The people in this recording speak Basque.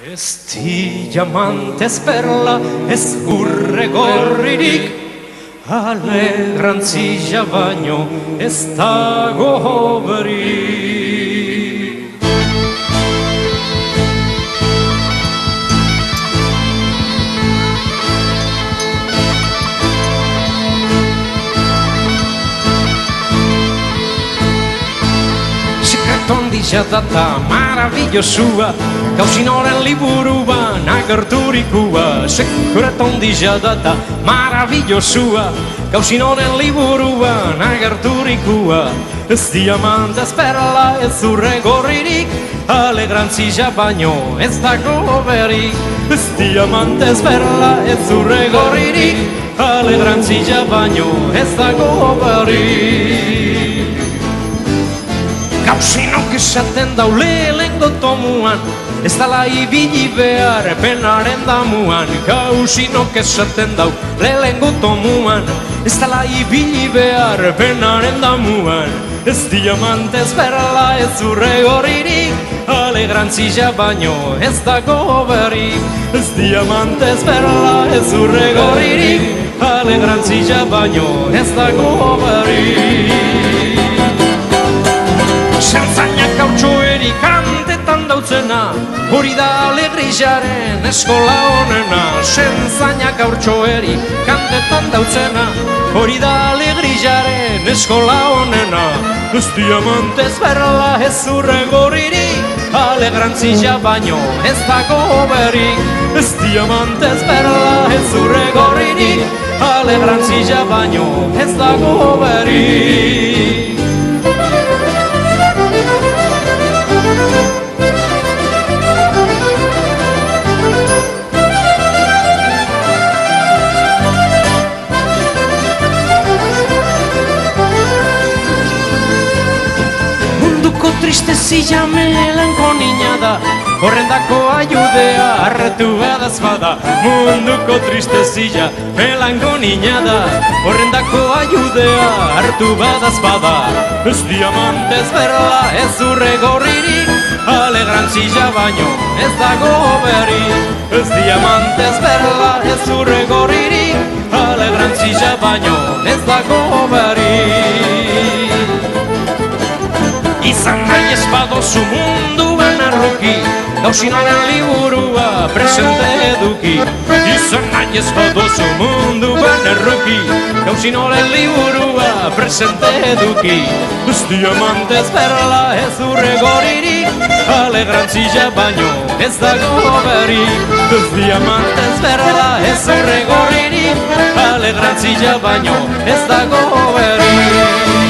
Ez diamantez perla, ez urre gorririk, alegrantzia baino ez dago hoberik. Sekreto handia data maravillosua, Gauzinoren liburuan agerturikua. Sekreto handia data maravillosua, Gauzinoren liburuan agerturikua. Ez diamantez perla, ez urre gorririk, alegrantzia baino ez dago hoberik. Ez diamantez perla, ez urre gorririk, alegrantzia baino ez dago hoberik. Gauzinok esaten dau lehengo tomuan, ez dala ibili behar penaren damuan. Gauzinok esaten dau lehengo tomuan, ez dala ibili behar penaren damuan. Ez diamantez perla, ez urre gorririk, alegrantzia baino ez dago hoberik. Ez diamantez perla, ez urre gorririk, alegrantzia baino ez dago hoberik. Zertzainak hautsoerik kantetan dautzena, hori da alegrizaren eskola honena. Zertzainak hautsoerik kantetan dautzena, hori da alegrizaren eskola honena. Ez diamantez perla, ez urre gorririk, alegrantzia baino ez dago hoberik. Ez diamantez perla, ez urre gorririk, alegrantzia baino ez dago hoberik. Tristezia melankonia da, horrendako ayudea hartu badaz bada. Munduko tristezia melankonia da, horrendako ayudea hartu badaz bada. Ez diamantez perla, ez urre gorririk, alegrantzia baino ez dago hoberik. Ez diamantez perla, ez urre gorririk, alegrantzia baino ez dago hoberik. Izan nahi ez badozu munduan arruki, Gauzinoren liburua presente eduki. Izan nahi ez badozu munduan arruki, Gauzinoren liburua presente eduki. Ez diamantez perla, ez urre gorririk, alegrantzia baino ez dago hoberik. Ez diamantez perla, ez urre gorririk, alegrantzia baino ez dago hoberik.